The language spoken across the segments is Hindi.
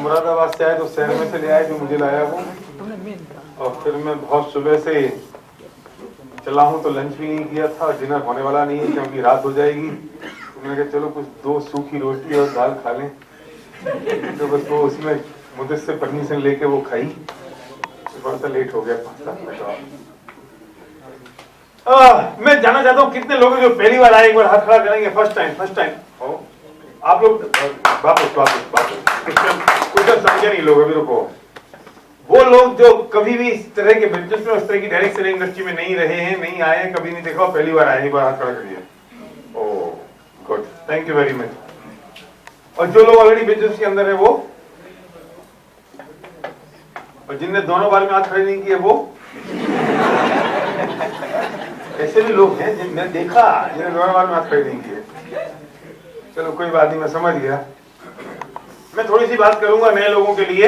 मुरादाबाद से आए तो शहर में से ले आए जो मुझे लाया वो, और फिर मैं बहुत सुबह से चला हूँ तो लंच भी नहीं किया था, डिनर होने वाला नहीं है क्योंकि रात हो जाएगी। तो मैंने कहा चलो कुछ 2 सूखी रोटी और दाल खा लें, तो बस वो उसमें मुझे से परमिशन लेके वो खाई, थोड़ा सा लेट हो गया 5-7 मिनट। मैं जानना चाहता हूँ कितने लोग जो पहली बार आए, एक बार हाथ खड़ा करेंगे। फर्स्ट टाइम आप लोग वापस कुछ समझे नहीं लोग, अभी रुको। वो लोग जो कभी भी इस तरह के बिजनेस में, उस तरह की डायरेक्ट सेलिंग इंडस्ट्री में नहीं रहे हैं, नहीं आए हैं, कभी नहीं देखा, पहली बार आए, एक बार हाथ खड़ा करिए। Oh good, thank you very much. और जो लोग ऑलरेडी बिजनेस के अंदर है वो, और जिनने दोनों बार में हाथ खड़े नहीं किए वो, ऐसे भी लोग हैं जिनने देखा, जिन्हें दोनों बार में हाथ खड़े नहीं किए। चलो कोई बात नहीं, मैं समझ गया। मैं थोड़ी सी बात करूंगा नए लोगों के लिए,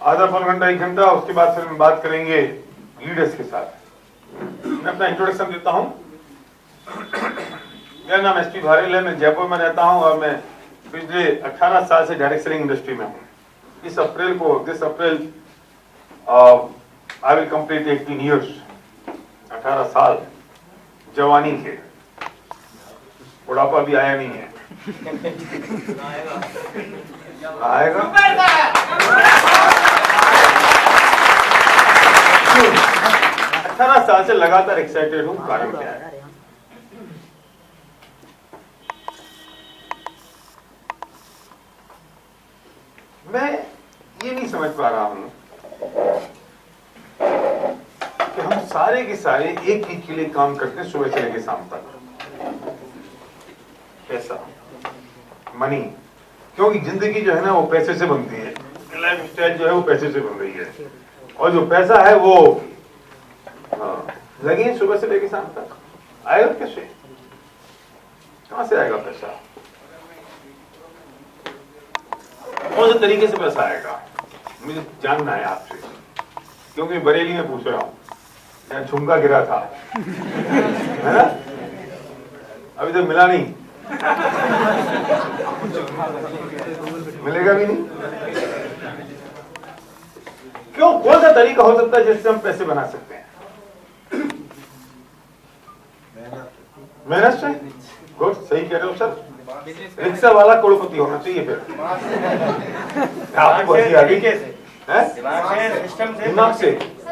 आधा पौन घंटा 1 घंटा, उसके बाद फिर हम बात करेंगे लीडर्स के साथ। मैं अपना इंट्रोडक्शन देता हूं। मेरा नाम एसपी भारेल है, मैं जयपुर में रहता हूं और मैं पिछले 18 साल से डायरेक्ट सेलिंग इंडस्ट्री में हूं। This April I will complete 18 years. 18 साल जवानी के, बुढ़ापा भी आया नहीं है, आएगा। 18 साल से लगातार एक्साइटेड हूं, कारण क्या है? मैं ये नहीं समझ पा रहा हूं कि हम सारे के सारे एक ही के लिए काम करते हैं, सुबह से लेकर शाम तक। पैसा, मनी, क्योंकि जिंदगी जो है ना वो पैसे से बनती है, लाइफ स्टाइल जो है वो पैसे से बन रही है, और जो पैसा है वो लगे सुबह से लेकर शाम तक। आएगा कैसे? कहां से आएगा पैसा? कौन से तरीके से पैसा आएगा? मुझे जानना है आपसे, क्योंकि बरेली में पूछ रहा हूं, यहाँ झुमका गिरा था, है ना? अभी तक मिला नहीं, मिलेगा भी नहीं। क्यों? कौन सा तरीका हो सकता है जिससे हम पैसे बना सकते हैं? मेहनत से। गुड, सही कह रहे हो सर। रिक्शा वाला करोड़पति होना चाहिए फिर। दिमाग से,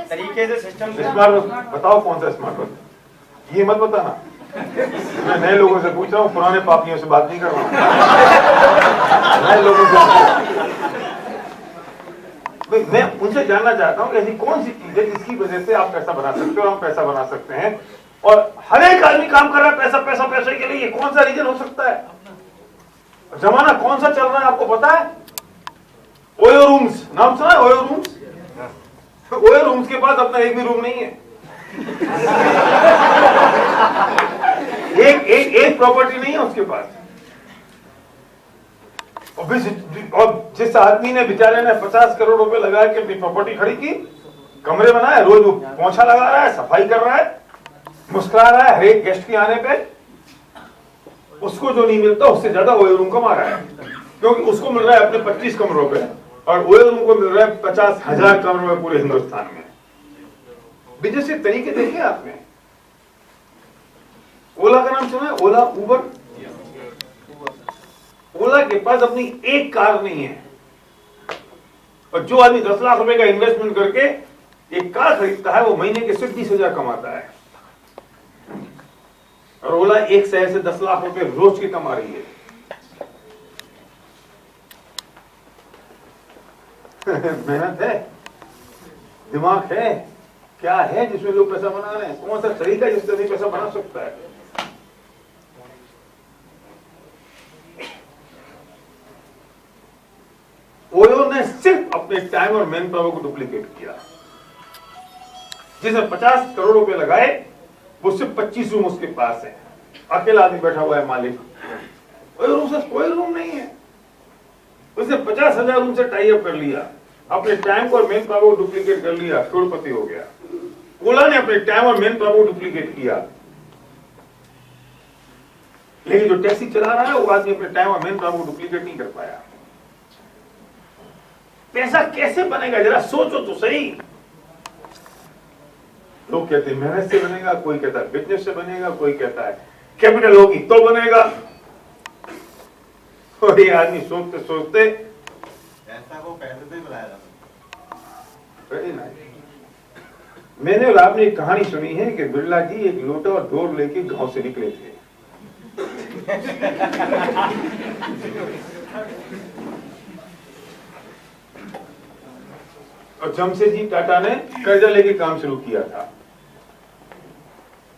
तरीके से, सिस्टम से। स्मार्ट वर्क बताओ, कौन सा स्मार्ट वर्क? ये मत बताना, मैं नए लोगों से पूछ रहा हूँ, पुराने पापियों से बात नहीं कर रहा हूँ। नए लोगों से मैं उनसे जानना चाहता हूँ कि ऐसी कौन सी चीज है जिसकी वजह से आप पैसा बना सकते हो, हम पैसा बना सकते हैं, और हर एक आदमी काम कर रहा है पैसा पैसा पैसे के लिए। ये कौन सा रीजन हो सकता है? जमाना कौन सा चल रहा है आपको पता है? ओयो रूम्स, नाम सुना है? OYO rooms. ओयो रूम्स के पास अपना एक भी रूम नहीं है, एक प्रॉपर्टी नहीं है उसके पास। और जिस आदमी ने, बेचारे ने 50 करोड़ रुपए लगा के अपनी प्रॉपर्टी खड़ी की, कमरे बनाए, रोज वो पोंछा लगा रहा है, सफाई कर रहा है, मुस्कुरा रहा है हर एक गेस्ट के आने पे, उसको जो नहीं मिलता उससे ज्यादा ओयो रूम कमा रहा है, क्योंकि उसको मिल रहा है अपने 25 कमरों पे, और ओयो रूम को मिल रहा है 50,000 कमरों में पूरे हिंदुस्तान में। बिजनेस के तरीके देखे आपने? ओला का नाम सुना है? ओला, उबर। ओला के पास अपनी एक कार नहीं है, और जो आदमी 10 लाख रुपए का इन्वेस्टमेंट करके एक कार खरीदता है वो महीने के सिर्फ 20,000 कमाता है, और ओला एक शहर से 10 लाख रुपए रोज की कमा रही है। मेहनत है, दिमाग है, क्या है जिसमें लोग पैसा बना रहे हैं? कौन सा तरीका जिससे नहीं पैसा बना सकता है? ओयो ने सिर्फ अपने टाइम और मैन पावर को डुप्लीकेट किया। जिसने 50 करोड़ रुपए लगाए वो सिर्फ 25 रूम उसके पास है, अकेला आदमी बैठा हुआ है मालिक। ओयो रूम से कोई रूम नहीं है, उसने 50,000 रूम से टाई अप कर लिया, अपने टाइम और मैन पावर को डुप्लीकेट कर लिया, करोड़पति हो गया। ओला ने अपने टाइम और मैन पावर को डुप्लीकेट किया, लेकिन जो टैक्सी चला रहा है वो आदमी अपने टाइम और मैन पावर को डुप्लीकेट नहीं कर पाया। पैसा कैसे बनेगा जरा सोचो तो सही। लोग कहते हैं मेहनत से बनेगा, कोई कहता है बिजनेस से बनेगा, कोई कहता है कैपिटल होगी तो बनेगा। और ये आदमी सोचते सोचते ऐसा को पैसे से बुलाया जाता। मैंने और आपने एक कहानी सुनी है कि बिरला जी एक लोटा और डोर लेके गांव से निकले थे। और जमशेदजी टाटा ने कर्जा लेके काम शुरू किया था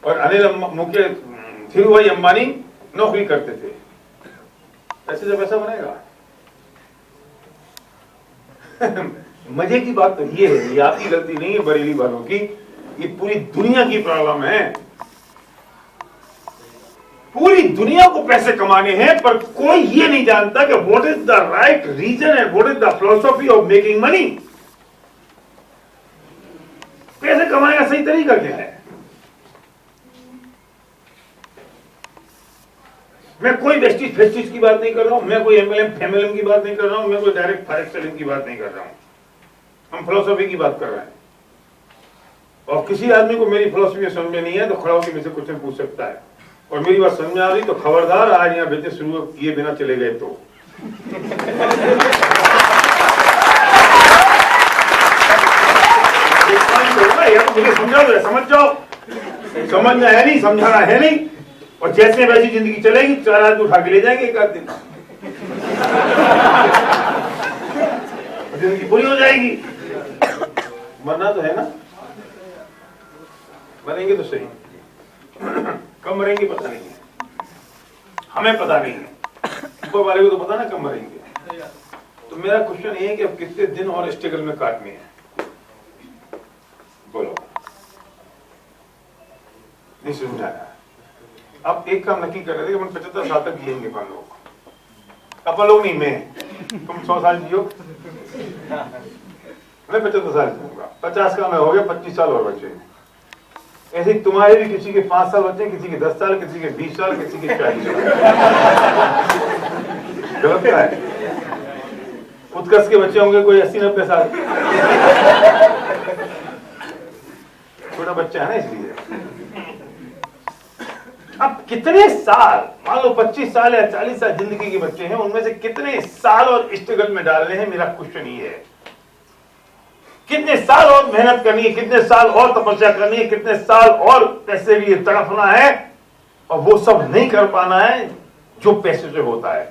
और अनिल मुकेश धीरूभाई अंबानी नौकरी करते थे। ऐसे जब ऐसा बनेगा मजे की बात तो ये है, ये आपकी गलती नहीं है बरेली वालों की, ये पूरी दुनिया की प्रॉब्लम है। पूरी दुनिया को पैसे कमाने हैं पर कोई ये नहीं जानता कि what is the right reason and what is the philosophy of making money. पैसे कमाने का सही तरीका क्या है? मैं कोई वेस्टिज फेस्टिज की बात नहीं कर रहा हूं, मैं कोई एमएलएम फेमएलएम की बात नहीं कर रहा हूं, मैं कोई डायरेक्ट फॉरेक्स सेलिंग की बात नहीं कर रहा हूं। हम फिलोसफी की बात कर रहे हैं। और किसी आदमी को मेरी फिलोसफी समझ में नहीं है तो खड़ा होकर मुझसे क्वेश्चन पूछ सकता है, और मेरी बात समझ में आ रही तो खबरदार, आज यहाँ बिजनेस शुरू किए बिना चले गए तो मुझे समझाओ, समझ जाओ, समझना है नहीं, समझाना है नहीं, और जैसे वैसी जिंदगी चलेगी, 4 आदमी उठा के ले जाएंगे एक आध दिन, जिंदगी बुरी हो जाएगी। मरना तो है ना, मरेंगे तो सही, कब मरेंगे पता नहीं है, हमें पता नहीं है, ऊपर वाले को तो पता ना कब मरेंगे। तो मेरा क्वेश्चन ये है कि अब कितने दिन और स्ट्रगल में काटने हैं, बोलो। नहीं समझाया। अब एक काम नक्की कर रहे थे कि हम 75 साल तक जिएंगे अपन लोग नहीं, मैं, तुम 100 साल जियो, मैं 75 साल जीऊंगा, 50 का मैं हो गया, 25 साल और बचे। ऐसे ही तुम्हारे भी किसी के 5 साल बचे, किसी के 10 साल, किसी के 20 साल, किसी के 40 साल। गलत क्या है? उत्कर्ष के बच्चे होंगे कोई 80-90 साल, छोटा बच्चा है ना इसलिए। अब कितने साल, मान लो 25 साल या 40 साल जिंदगी के बच्चे हैं, उनमें से कितने साल और स्ट्रगल में डालने हैं, मेरा क्वेश्चन ये है। कितने साल और मेहनत करनी है, कितने साल और तपस्या करनी है, कितने साल और पैसे भी तड़पना है, और वो सब नहीं कर पाना है जो पैसे से होता है।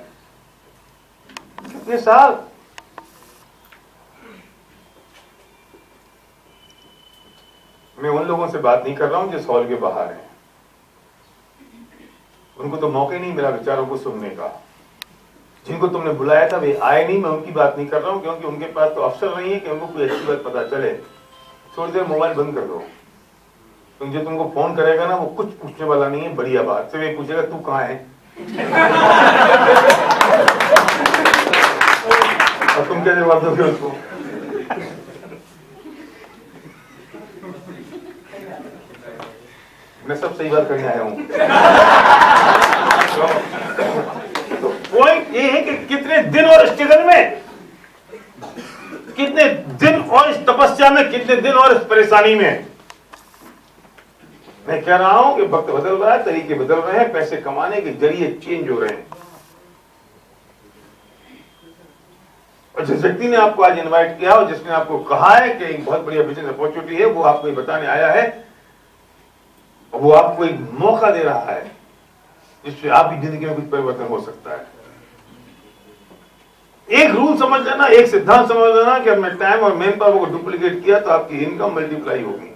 कितने साल? मैं उन लोगों से बात नहीं कर रहा हूं जो हॉल के बाहर हैं, उनको तो मौका नहीं मिला विचारों को सुनने का। जिनको तुमने बुलाया था वे आए नहीं, मैं उनकी बात नहीं कर रहा हूं, क्योंकि उनके पास तो अवसर नहीं है कि उनको कोई अच्छी बात पता चले। थोड़ी देर मोबाइल बंद कर दो, क्योंकि जो तुमको फोन करेगा ना वो कुछ पूछने वाला नहीं है बढ़िया बात, सिर्फ ये पूछेगा तू कहाँ है, और तुम क्या जवाब दोगे उसको? मैं सब सही बात करने आया हूं। तो पॉइंट ये है कि कितने दिन और स्ट्रगल में, कितने दिन और इस तपस्या में, कितने दिन और इस परेशानी में। मैं कह रहा हूं कि वक्त बदल रहा है, तरीके बदल रहे हैं, पैसे कमाने के जरिए चेंज हो रहे हैं। और जिस व्यक्ति ने आपको आज इनवाइट किया और जिसने आपको कहा है कि एक बहुत बढ़िया बिजनेस अपॉर्चुनिटी है, वो आपको बताने आया है, और वो आपको एक मौका दे रहा है जिससे आपकी जिंदगी में कुछ परिवर्तन हो सकता है। एक रूल समझ लेना, एक सिद्धांत समझ लेना कि हमने टाइम और मैन पावर को डुप्लीकेट किया तो आपकी इनकम मल्टीप्लाई होगी।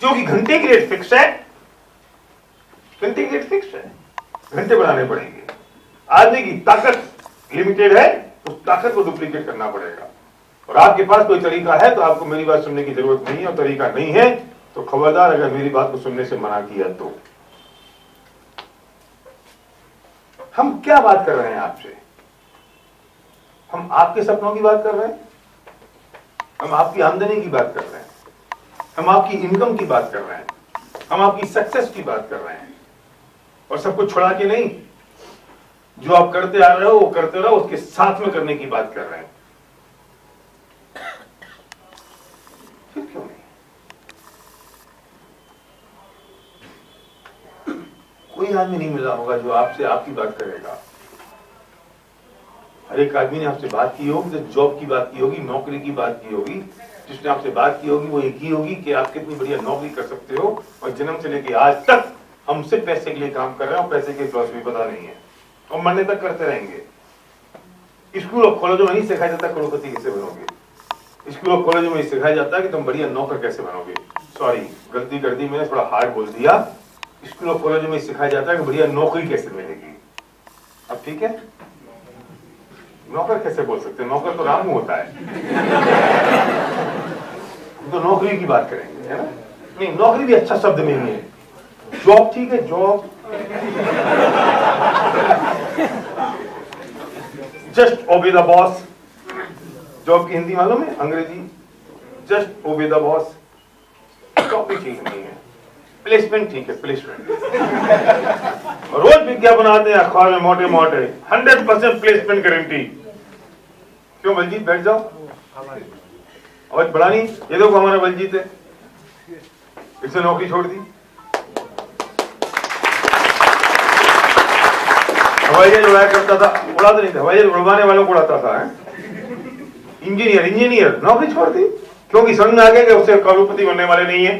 क्योंकि घंटे की रेट फिक्स है, घंटे की रेट फिक्स है, घंटे बढ़ाने पड़ेंगे। आदमी की ताकत लिमिटेड है, उस ताकत को डुप्लीकेट करना पड़ेगा। और आपके पास कोई तरीका है तो आपको मेरी बात सुनने की जरूरत नहीं है, और तरीका नहीं है तो खबरदार अगर मेरी बात को सुनने से मना किया तो। हम क्या बात कर रहे हैं आपसे? हम आपके सपनों की बात कर रहे हैं, हम आपकी आमदनी की बात कर रहे हैं, हम आपकी इनकम की बात कर रहे हैं, हम आपकी सक्सेस की बात कर रहे हैं, और सब कुछ छुड़ा के नहीं। जो आप करते आ रहे हो वो करते रहो, उसके साथ में करने की बात कर रहे हैं। फिर क्यों नहीं? कोई आदमी नहीं मिला होगा जो आपसे आपकी बात करेगा। हर एक आदमी ने आपसे बात की होगी, तो जॉब की बात की होगी, नौकरी की बात की होगी। जिसने आपसे बात की होगी वो एक ही होगी कि आप कितनी बढ़िया नौकरी कर सकते हो, और जन्म से लेके आज तक हम सिर्फ पैसे के लिए काम कर रहे हैं और पैसे की फिलॉसफी पता नहीं है, और मरने तक करते रहेंगे। स्कूल और कॉलेजों में नहीं सिखाया जाता करोड़पति कैसे बनोगे। स्कूल और कॉलेजों में सिखाया जाता है कि तुम बढ़िया नौकर कैसे बनोगे। सॉरी, गलती कर दी मैंने, थोड़ा हार्ड बोल दिया। स्कूल और कॉलेजों में सिखाया जाता है कि बढ़िया नौकरी कैसे मिलेगी। अब ठीक है, नौकर कैसे बोल सकते हैं? नौकर तो रामू होता है। तो नौकरी की बात करेंगे, है ना? नहीं, नौकरी भी अच्छा शब्द नहीं है। जॉब ठीक है, job. Just obey the boss. Job की हिंदी मालूम है? अंग्रेजी just obey the boss. Job भी ठीक नहीं है, प्लेसमेंट ठीक है, प्लेसमेंट। रोज विज्ञापन आते हैं अखबार में मोटे मोटे, 100% प्लेसमेंट गारंटी। क्यों बलजीत, बैठ जाओ, आवाज बढ़ानी। ये देखो हमारा बलजीत है, इसने नौकरी छोड़ दी, हवाई जहाज उड़ाया करता था, उड़ाता नहीं था, हवाई जहाज उड़वाने वालों को उड़ाता था। इंजीनियर नौकरी छोड़ दी क्योंकि समझ में आ गया कि उससे करोड़पति बनने वाले नहीं है।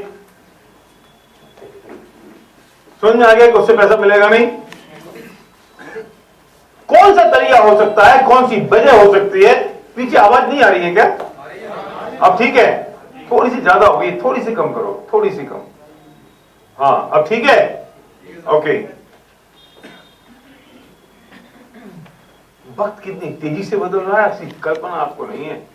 समझ में आ गया कि उससे पैसा मिलेगा नहीं। कौन सा तरीका हो सकता है, कौन सी वजह हो सकती है? पीछे आवाज नहीं आ रही है क्या? अब ठीक है, थोड़ी सी ज्यादा हो गई, थोड़ी सी कम करो, थोड़ी सी कम। हाँ अब ठीक है, ओके। वक्त कितनी तेजी से बदल रहा है, ऐसी कल्पना आपको नहीं है।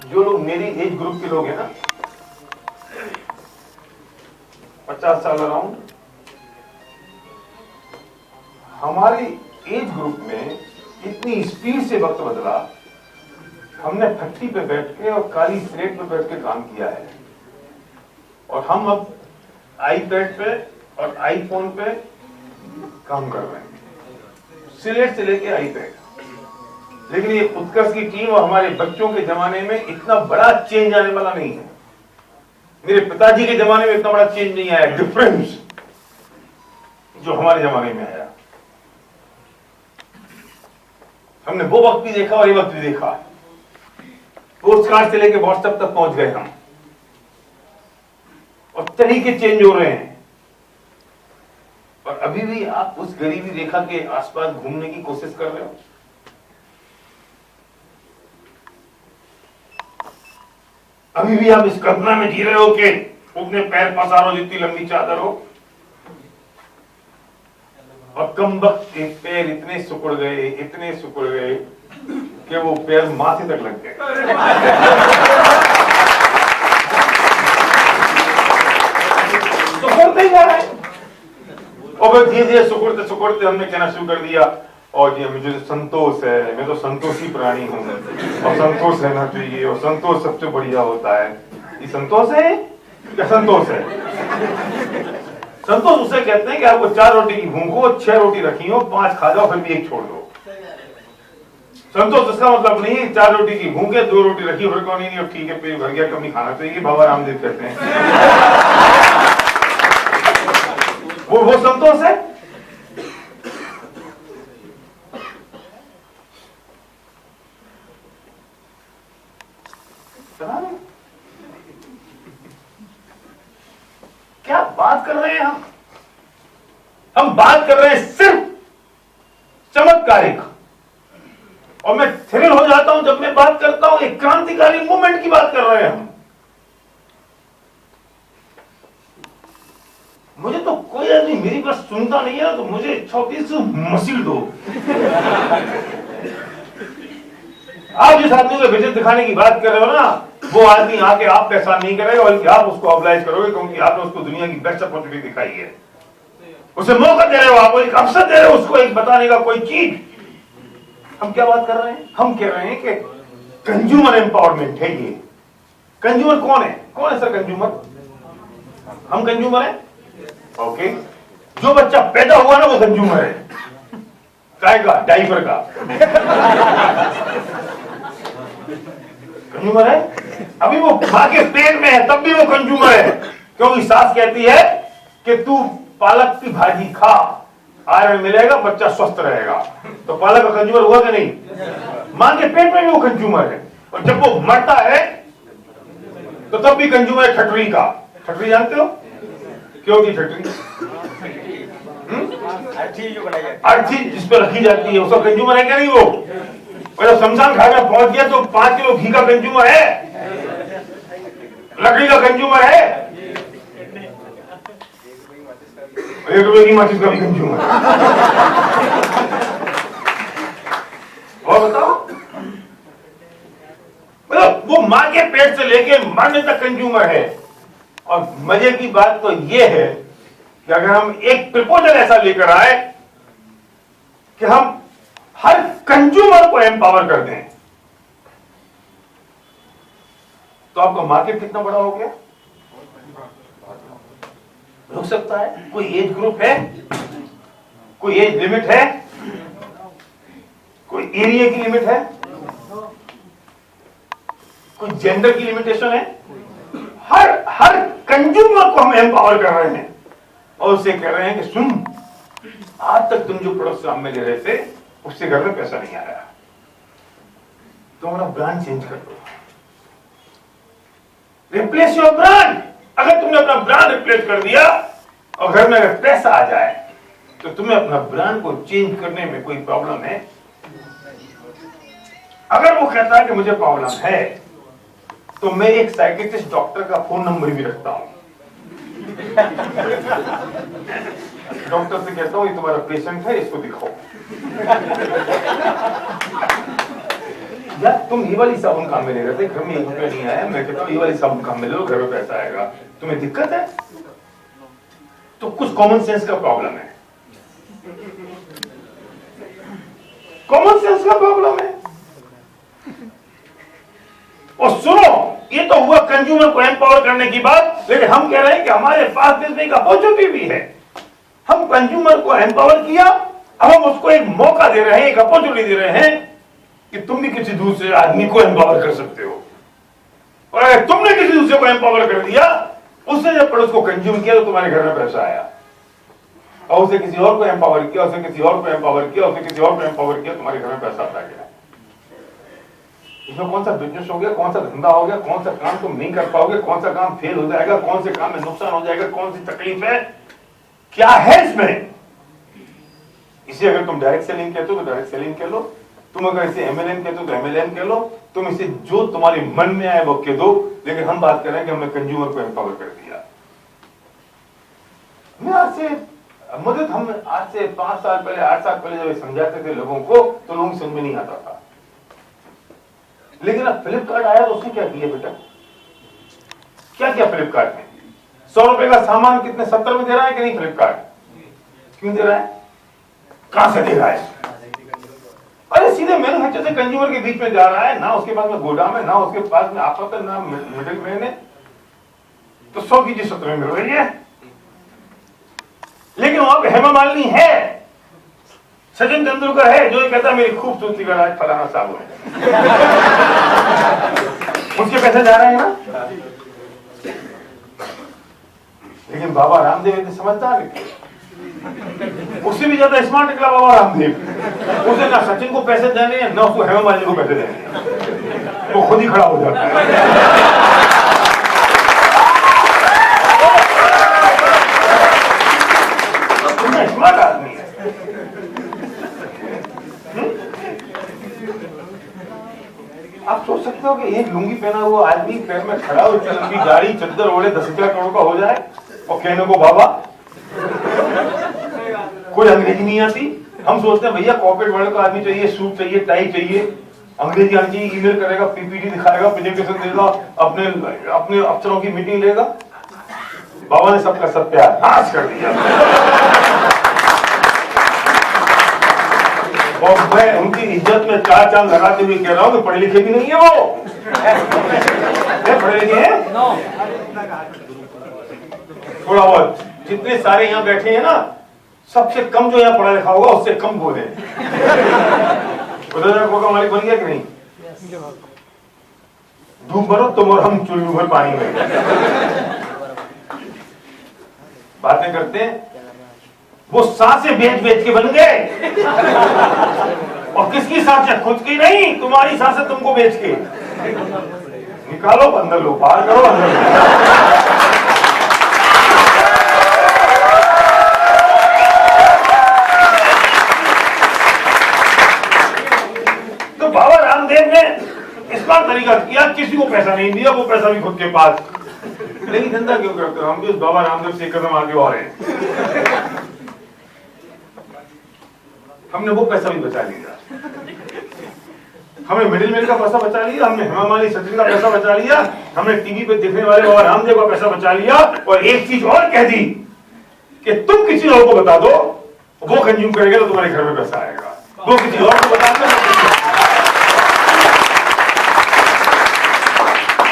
जो लोग मेरी एज ग्रुप के लोग हैं ना, 50 साल अराउंड, हमारी एज ग्रुप में इतनी स्पीड से वक्त बदला। हमने फट्टी पे बैठ के और काली प्लेट पे बैठ के काम किया है, और हम अब आईपैड पे और आईफोन पे काम कर रहे हैं, सिलेट से लेके आईपैड। लेकिन ये उत्कर्ष की टीम और हमारे बच्चों के जमाने में इतना बड़ा चेंज आने वाला नहीं है। मेरे पिताजी के जमाने में इतना बड़ा चेंज नहीं आया, डिफरेंस जो हमारे जमाने में आया। हमने वो वक्त भी देखा और ये वक्त भी देखा। पोस्टकार्ड से लेके व्हाट्सएप तक पहुंच गए हम, और तरीके चेंज हो रहे हैं। और अभी भी आप उस गरीबी रेखा के आसपास घूमने की कोशिश कर रहे हो। अभी भी आप इस कल्पना में जी रहे हो कि उतने पैर पसारो जितनी लंबी चादर हो, और कम वक्त के पैर इतने सिकुड़ गए कि वो पैर माथे तक लग गए। सिकुड़ते ही जा रहे हैं, और फिर धीरे धीरे सिकुड़ते हमने कहना शुरू कर दिया, और जी मुझे संतोष है, मैं तो संतोषी प्राणी हूँ, और संतोष रहना चाहिए, और संतोष सबसे बढ़िया होता है। ये संतोष है क्या? संतोष है। संतोष उसे कहते हैं कि आपको 4 रोटी की भूख हो, 6 रोटी रखी हो, 5 खा जाओ, फिर भी 1 छोड़ दो। संतोष इसका मतलब नहीं है 4 रोटी की भूख है, 2 रोटी रखी, फिर कौन नहीं, ठीक है पेट भर गया, कम नहीं खाना चाहिए, बाबा रामदेव कहते हैं। वो संतोष है। क्या बात कर रहे हैं हम बात कर रहे हैं सिर्फ चमत्कारिक, और मैं थ्रिल हो जाता हूं जब मैं बात करता हूं, एक क्रांतिकारी मूवमेंट की बात कर रहे हैं हम। मुझे तो कोई आदमी मेरी बात सुनता नहीं है, तो मुझे इच्छा होती है सिर्फ मसील दो। आप जिस आदमी को विजय दिखाने की बात कर रहे हो ना, वो आदमी आके आपका एहसान नहीं करेगा, बल्कि आप उसको ऑब्लाइज करोगे, क्योंकि आपने उसको दुनिया की बेस्ट अपॉर्चुनिटी दिखाई है। उसे मौका दे रहे हो, आप एक अवसर दे रहे हो उसको एक बताने का कोई चीज। हम क्या बात कर रहे हैं? हम कह रहे हैं कि कंज्यूमर एम्पावरमेंट है ये। कंज्यूमर कौन है सर? कंज्यूमर हम कंज्यूमर हैं। ओके, जो बच्चा पैदा हुआ ना वो कंज्यूमर है, काय का, डाइपर का कंज्यूमर है। अभी वो मां के पेट में है तब भी वो कंज्यूमर है, क्योंकि सास कहती है कि तू पालक की भाजी खा, आयरन मिलेगा, बच्चा स्वस्थ रहेगा। तो पालक का कंज्यूमर हुआ कि नहीं? मां के पेट में भी वो कंज्यूमर है, और जब वो मरता है तो तब भी कंज्यूमर है ठटरी का। ठटरी जानते हो क्यों की ठटरी? अर्थी जो बनाई जाती है, अर्थी जिस पर रखी जाती है उसका कंज्यूमर है क्या नहीं वो? और जब शमशान घाट में पहुंच गया तो 5 किलो घी का कंज्यूमर है, लकड़ी का कंज्यूमर है, 1 रुपए की माचिस का भी कंज्यूमर है। और बताओ, मतलब वो मां के पेट से लेके मरने तक कंज्यूमर है। और मजे की बात तो ये है कि अगर हम एक प्रपोजल ऐसा लेकर आए कि हम हर कंज्यूमर को एम्पावर कर दें, तो आपका मार्केट कितना बड़ा हो गया? रुक सकता है? कोई एज ग्रुप है, कोई एज लिमिट है, कोई एरिया की लिमिट है, कोई जेंडर की लिमिटेशन है? हर कंज्यूमर को हम एम्पावर कर रहे हैं और उसे कह रहे हैं कि सुन, आज तक तुम जो प्रोडक्ट सामने ले रहे थे उससे घर में पैसा नहीं आया, तो हमारा ब्रांड चेंज कर दो, रिप्लेस योर ब्रांड। अगर तुमने अपना ब्रांड रिप्लेस कर दिया और घर में अगर पैसा आ जाए तो तुम्हें अपना ब्रांड को चेंज करने में कोई प्रॉब्लम है? अगर वो कहता है कि मुझे प्रॉब्लम है, तो मैं एक साइकियाट्रिस्ट डॉक्टर का फोन नंबर भी रखता हूं। डॉक्टर से कहता हूं ये तुम्हारा पेशेंट है, इसको दिखाओ। यार तुम ये वाली साबुन काम में ले रहे थे, घर में 1 रुपया नहीं आया, मैं कहता हूं ये वाली साबुन काम में ले लो, घर में पैसा आएगा। तुम्हें दिक्कत है? तो कुछ कॉमन सेंस का प्रॉब्लम है, कॉमन सेंस का प्रॉब्लम है। और सुनो, ये तो हुआ कंज्यूमर को एम्पावर करने की बात, लेकिन हम कह रहे हैं कि हमारे पास बिजनेस का अपॉर्चुनिटी भी है। हम कंज्यूमर को एम्पावर किया, अब हम उसको एक मौका दे रहे हैं, एक अपॉर्चुनिटी दे रहे हैं कि तुम भी किसी दूसरे आदमी को एम्पावर कर सकते हो। और अगर तुमने किसी दूसरे को एम्पावर कर दिया, उसने जब उसको कंज्यूम किया तो तुम्हारे घर में पैसा आया, और उसे किसी और को एम्पावर किया, उसे किसी और को एम्पावर किया, उसे किसी और को एम्पावर किया, तुम्हारे घर में पैसा आता गया। इसमें कौन सा बिजनेस हो गया, कौन सा धंधा हो गया, कौन सा काम तुम नहीं कर पाओगे, कौन सा काम फेल हो जाएगा, कौन से काम में नुकसान हो जाएगा, कौन सी तकलीफ है, क्या है इसमें? इसे अगर तुम डायरेक्ट सेलिंग कहते हो तो डायरेक्ट सेलिंग कह लो, तुम अगर इसे एमएलएम कहते हो तो एमएलएम कह लो, तुम इसे जो तुम्हारे मन में आए वो कह दो, लेकिन हम बात कर रहे हैं कि हमने कंज्यूमर को एम्पावर कर दिया। मैं हम आज से 5 साल पहले, 8 साल पहले जब समझाते थे लोगों को, तो लोगों को समझ में नहीं आता था। लेकिन अब फ्लिपकार्ट आया तो उसने क्या किया बेटा? क्या किया फ्लिपकार्ट ने? 100 रुपए का सामान कितने 70 में दे रहा है कि नहीं? फ्लिपकार्ट क्यों दे रहा है? कहां से दे रहा है? अरे सीधे मैन्युफैक्चरर से कंज्यूमर के बीच में जा रहा है, ना उसके पास में गोदाम है, ना उसके पास में आफत है, ना मिडिल मैन है, तो 100 की चीज 70 में मिल रही है। लेकिन वहां पे हेमा मालिनी है, सचिन तेंदुलकर है, जो कहता है मेरी खूबसूरती का राज फलाना साबुन है। उसके पैसे जा रहे हैं ना। लेकिन बाबा रामदेव इतने समझदार निकले, उससे भी ज्यादा स्मार्ट निकला बाबा रामदेव। उसे ना सचिन को पैसे देने हैं, ना उसको हेमा मालिनी को पैसे देने हैं, वो खुद ही खड़ा हो जाता है। स्मार्ट आदमी है। आप सोच सकते हो कि एक लुंगी पहना हुआ आदमी पैर में खड़ा हो, लंबी गाड़ी, चद्दर ओढ़े 10,000 करोड़ का हो जाए, और कहने को बाबा कोई अंग्रेजी नहीं आती। हम सोचते हैं भैया कॉर्पोरेट वर्ल्ड का आदमी चाहिए, सूट चाहिए, टाई चाहिए, अंग्रेजी आनी चाहिए, ईमेल करेगा, पीपीटी दिखाएगा, प्रेजेंटेशन देगा, अपने अफसरों की मीटिंग लेगा। बाबा ने सबका सत्यानाश कर दिया। और मैं उनकी इज्जत में 4 चांद लगाते हुए कह रहा हूं कि पढ़े लिखे भी नहीं है वो। पढ़े लिखे हैं थोड़ा बहुत जितने सारे यहाँ बैठे हैं ना, सबसे कम जो यहाँ पढ़ा लिखा होगा उससे कम बोले। उधर का मालिक बन गया कि नहीं? धूप भरो तुम और हम चुल्लू भर पानी में बातें करते हैं। वो सांसें बेच बेच के बन गए। और किसकी सांसें? खुद की नहीं, तुम्हारी सांसें तुमको बेच के। निकालो अंदर लो, बाहर करो अंदर लो। तो बाबा रामदेव ने इस बार तरीका किया, किसी को पैसा नहीं दिया, वो पैसा भी खुद के पास। लेकिन धंधा क्यों करते हो? हम भी उस बाबा रामदेव से एक कदम आगे और हैं। हमने वो पैसा भी बचा लिया, हमने मिडिल मैन का पैसा बचा लिया, हमने हेमा मालिनी सचिन का पैसा बचा लिया, हमने टीवी पे देखने वाले बाबा रामदेव का पैसा बचा लिया। और एक चीज और कह दी कि तुम किसी और को बता दो, वो कंज्यूम करेगा तो तुम्हारे घर में पैसा आएगा। वो किसी और को बता दो।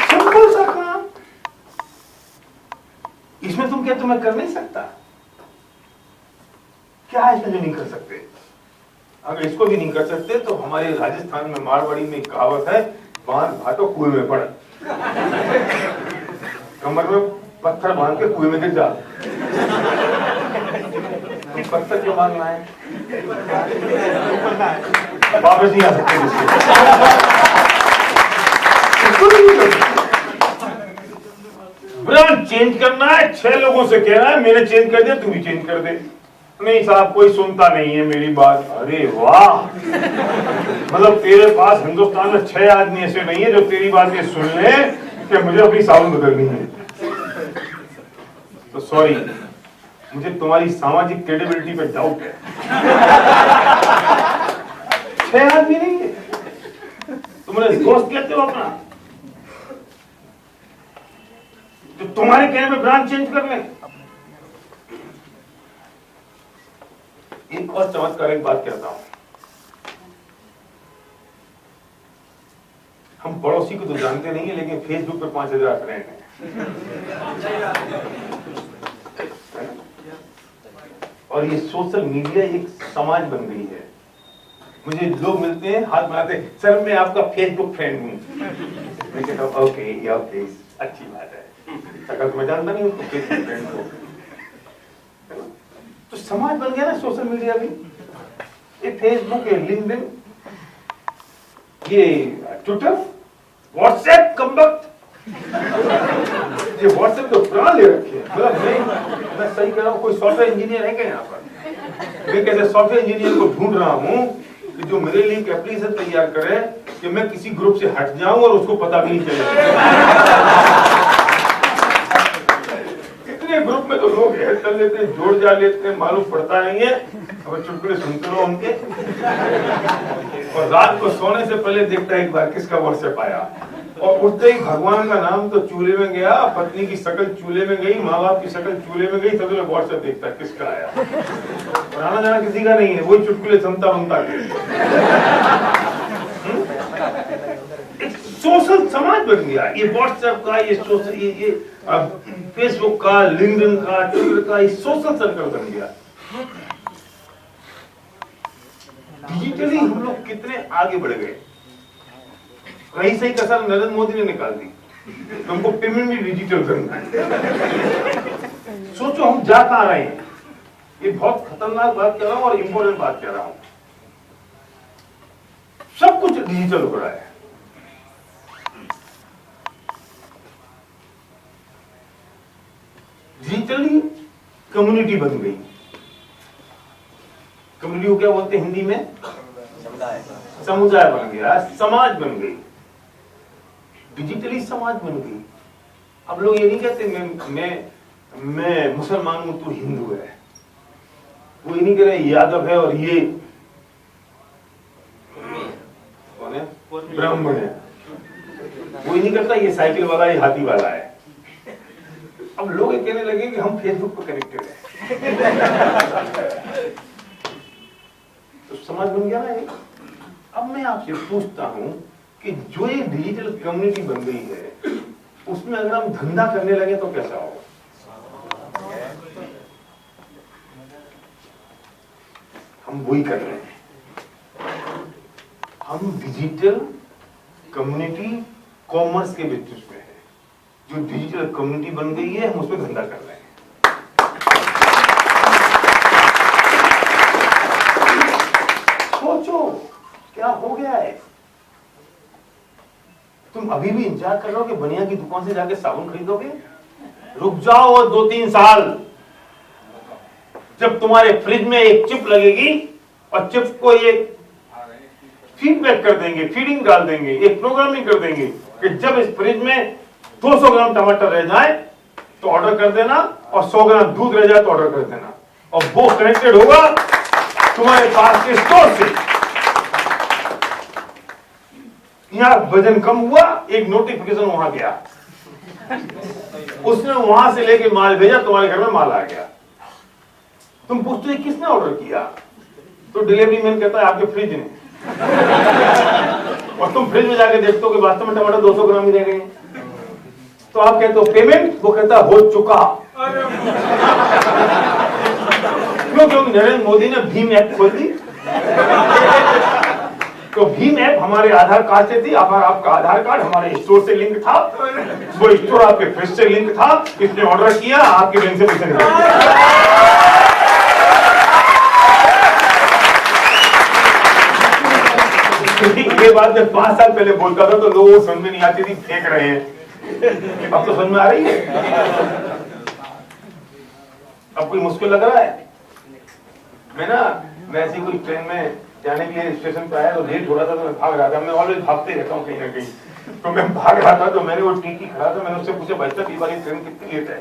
सिंपल सा काम। इसमें तुम क्या तुम्हें कर नहीं सकता? क्या है इसमें जो नहीं कर सकते? अगर इसको भी नहीं कर सकते तो हमारे राजस्थान में मारवाड़ी में कहावत है, बांध भाटो कुएं में पड़। कमर में पत्थर बांध के कुएं में गिर जा। पत्थर क्यों बांधना है? वापस नहीं आ सकते इससे। ब्रांड चेंज करना है, 6 लोगों से कहना है मैंने चेंज कर दिया, तू भी चेंज कर दे। नहीं साहब कोई सुनता नहीं है मेरी बात। अरे वाह, मतलब तेरे पास हिंदुस्तान में 6 आदमी ऐसे नहीं है जो तेरी बात ये सुन ले कि मुझे अपनी साबुन बदलनी है। तो सॉरी, मुझे तुम्हारी सामाजिक क्रेडिबिलिटी पे डाउट है। 6 आदमी नहीं है, तुमने दोस्त कहते हो अपना तो तुम्हारे कहने पे ब्रांड चेंज कर ले। एक और चमत्कारिक बात कहता हूं, हम पड़ोसी को तो जानते नहीं है लेकिन फेसबुक पे 5000 फ्रेंड हैं। और ये सोशल मीडिया एक समाज बन गई है। मुझे लोग मिलते हैं, हाथ मिलाते हैं, सर मैं आपका फेसबुक फ्रेंड हूं। मैं कहता हूं ओके अच्छी बात है, अगर मैं जानता नहीं हूं फेसबुक फ्रेंड को। तो समाज बन गया ना सोशल मीडिया भी। ये फेसबुक, ये लिंक्डइन, ये ट्विटर, व्हाट्सएप कम वक्त। ये व्हाट्सएप तो प्राण ले रखे हैं। मतलब मैं सही कह रहा हूँ, कोई सॉफ्टवेयर इंजीनियर है क्या यहाँ पर? मैं कैसे सॉफ्टवेयर इंजीनियर को ढूंढ रहा हूँ कि जो मेरे लिए एक एप्लीकेशन तैयार करे कि मैं किसी ग्रुप से हट जाऊं और उसको पता भी नहीं चलेगा। ग्रुप में तो लोग ऐड कर लेते हैं, जोड़ जा लेते हैं, मालूम पड़ता नहीं है। अब चुटकुले सुनते रहो उनके। और रात को सोने से पहले देखता है एक बार किसका व्हाट्सएप आया, और उठते ही भगवान का नाम तो चूल्हे में गया, पत्नी की शक्ल चूल्हे में गई, माँ बाप की शक्ल चूल्हे में गई, तब तो व्हाट्सएप देखता है किसका आया। और आना जाना किसी का नहीं है, वही चुटकुले सुनता बनता के। सोशल समाज बन गया ये व्हाट्सएप का, ये सोशल, ये फेसबुक का, लिंक्डइन का, ट्विटर का, ये सोशल सर्कल बन गया। डिजिटली हम लोग कितने आगे बढ़ गए। कहीं से ही कसर नरेंद्र मोदी ने निकाल दी, हमको पेमेंट भी डिजिटल करना है। सोचो हम जा कहां रहे हैं। ये बहुत खतरनाक बात कह रहा हूं और इंपॉर्टेंट बात कह रहा हूं। सब कुछ डिजिटल हो रहा है। डिजिटली कम्युनिटी बन गई। कम्युनिटी को क्या बोलते हैं हिंदी में? समुदाय बन गया, समाज बन गई, डिजिटली समाज बन गई। अब लोग ये नहीं कहते मैं मुसलमान हूं तू हिंदू है, वो ये नहीं कह रहे यादव है और ये कौन है ब्राह्मण है, वो ये नहीं करता ये साइकिल वाला ये हाथी वाला है। अब लोग ये कहने लगे कि हम फेसबुक पर कनेक्टेड है। तो समाज बन गया ना ये। अब मैं आपसे पूछता हूं कि जो ये डिजिटल कम्युनिटी बन गई है उसमें अगर हम धंधा करने लगे तो कैसा होगा? हम वही कर रहे हैं। हम डिजिटल कम्युनिटी कॉमर्स के बिजनेस में है। जो डिजिटल कम्युनिटी बन गई है हम उसमें धंधा कर रहे हैं। सोचो क्या हो गया है। तुम अभी भी इंतजार कर रहे हो कि बनिया की दुकान से जाके साबुन खरीदोगे? रुक जाओ और 2-3 साल, जब तुम्हारे फ्रिज में एक चिप लगेगी और चिप को एक फीडबैक कर देंगे, फीडिंग डाल देंगे, एक प्रोग्रामिंग कर देंगे कि जब इस फ्रिज में 200 ग्राम टमाटर रह जाए तो ऑर्डर कर देना और 100 ग्राम दूध रह जाए तो ऑर्डर कर देना, और वो कनेक्टेड होगा तुम्हारे पास के स्टोर से। यहां वजन कम हुआ, एक नोटिफिकेशन वहां गया, उसने वहां से लेके माल भेजा, तुम्हारे घर में माल आ गया। तुम पूछते हो किसने ऑर्डर किया, तो डिलीवरी मैन कहता है आपके फ्रिज ने। और तुम फ्रिज में जाके देखते हो कि वास्तव में टमाटर 200 ग्राम ही रह गए। तो आप कहते हो पेमेंट, वो कहता हो चुका। क्योंकि नरेंद्र मोदी ने भीम ऐप खोल दी। तो भीम ऐप हमारे आधार कार्ड से थी, आपका आधार कार्ड हमारे स्टोर से लिंक था, वो स्टोर आपके फ्रिज से लिंक था, इसने ऑर्डर किया, आपके बैंक से पैसे निकले। ये बात जब 5 साल पहले बोलता था तो लोगों को समझ में नहीं आती थी, फेंक रहे हैं। अब तो समझ में आ रही है। अब कोई मुश्किल लग रहा है? मैं ऐसी कोई ट्रेन में जाने के लिए स्टेशन पे आया तो लेट हो रहा था, तो मैं भाग रहा था। मैं ऑलवेज भागते रहता हूँ कहीं ना कहीं। तो मैं भाग रहा था तो मैंने वो टीटी खड़ा था, मैंने उससे पूछा भाई साहब ये वाली ट्रेन कितनी लेट है?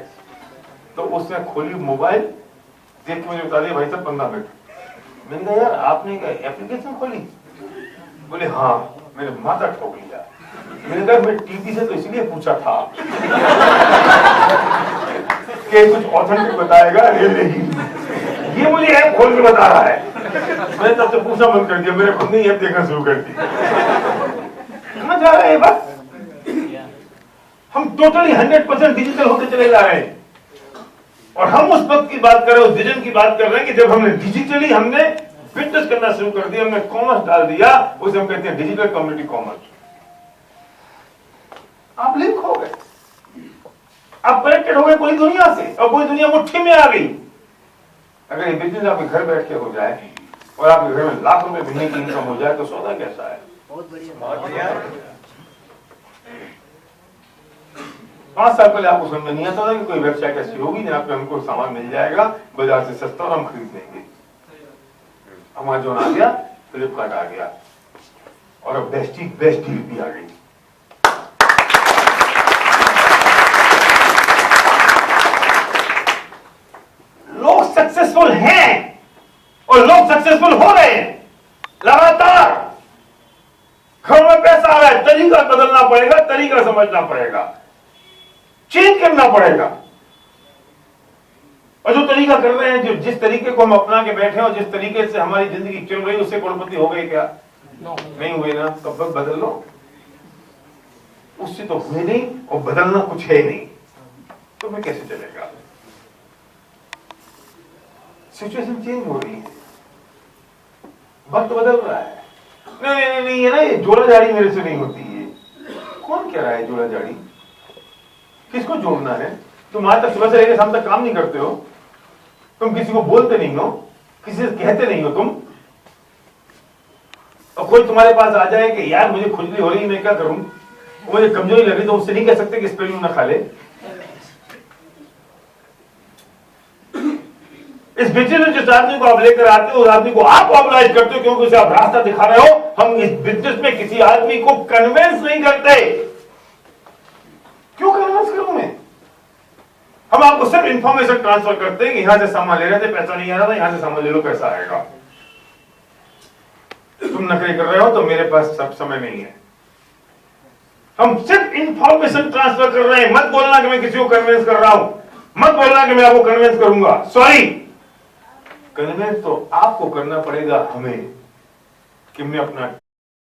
तो उसने खोली मोबाइल, देख के मुझे बता दिया भाई साहब 15 मिनट। मैंने कहा यार आपने एप्लीकेशन खोली? बोले हाँ। मैंने माथा ठोक लिया। मैंने कहा मैं टीवी से तो इसलिए पूछा था कि कुछ ऑथेंटिक बताएगा, ये मुझे ऐप खोल के बता रहा है। मैंने तब से पूछना बंद कर दिया, मेरे खुद ने ऐप देखना शुरू कर दी। कहां जा रहे हैं बस? हम टोटली 100% डिजिटल होते चले जा रहे हैं। और हम उस वक्त की बात कर रहे हैं, उस विजन की बात कर रहे हैं कि जब हमने डिजिटली बिजनेस करना शुरू कर दिया, हमने कॉमर्स डाल दिया, उसे हम कहते हैं डिजिटल कम्युनिटी कॉमर्स। आप लिंक हो गए, आप कनेक्टेड हो गए पूरी दुनिया से, और पूरी दुनिया मुट्ठी में आ गई। अगर ये बिजनेस आपके घर बैठ के हो जाए और आपके घर में लाख रुपए महीने की इनकम हो जाए तो सौदा कैसा है? बहुत बढ़िया। 5 साल पहले आपको समझ में नहीं आता था कि कोई वेबसाइट ऐसी होगी जहां पे हमको सामान मिल जाएगा बाजार से सस्ता और हम खरीद लेंगे। अमेज़न आ गया, फ्लिपकार्ट आ गया, और अब बेस्ट डील भी आ गई। लोग सक्सेसफुल हैं और लोग सक्सेसफुल हो रहे हैं लगातार। घर में पैसा आ रहा है, तरीका बदलना पड़ेगा, तरीका समझना पड़ेगा, चेंज करना पड़ेगा। और जो तरीका कर रहे हैं, जो जिस तरीके को हम अपना के बैठे और जिस तरीके से हमारी जिंदगी चल रही है, उससे करोड़पति हो गए क्या? नहीं हुए ना। कब तक बदल लो, उससे तो हुए नहीं, और बदलना कुछ है नहीं, तो मैं कैसे चलेगा? सिचुएशन चेंज हो रही है, वक्त बदल रहा है। नहीं ये ना, ये जोड़ा जाड़ी मेरे से नहीं होती है। कौन कह रहा है जोड़ा जाड़ी? किसको जोड़ना है? तुम आज तक सुबह से लेकर शाम तक काम नहीं करते हो, तुम किसी को बोलते नहीं हो, किसी से कहते नहीं हो तुम, और कोई तुम्हारे पास आ जाए कि यार मुझे खुजली हो रही है, मैं क्या करूं, मुझे कमजोरी लग रही, तो उससे नहीं कह सकते कि स्पेलिंग ना खा ले। इस बिजनेस में जिस आदमी को आप लेकर आते हो, उस आदमी को आप ऑब्लाइज करते हो क्योंकि उसे आप रास्ता दिखा रहे हो। हम इस बिजनेस में किसी आदमी को कन्विंस नहीं करते। क्यों कन्विंस करूं मैं? हम आपको सिर्फ इंफॉर्मेशन ट्रांसफर करते हैं कि यहां से सामान ले रहे थे, पैसा नहीं आ रहा था, यहां से सामान ले लो, पैसा आएगा। तुम नकली कर रहे हो तो मेरे पास सब समय नहीं है। हम सिर्फ इंफॉर्मेशन ट्रांसफर कर रहे हैं। मत बोलना कि मैं किसी को कन्विंस कर रहा हूं, मत बोलना कि मैं आपको कन्विंस करूंगा। सॉरी, कन्विंस तो आपको करना पड़ेगा हमें कि मैं अपना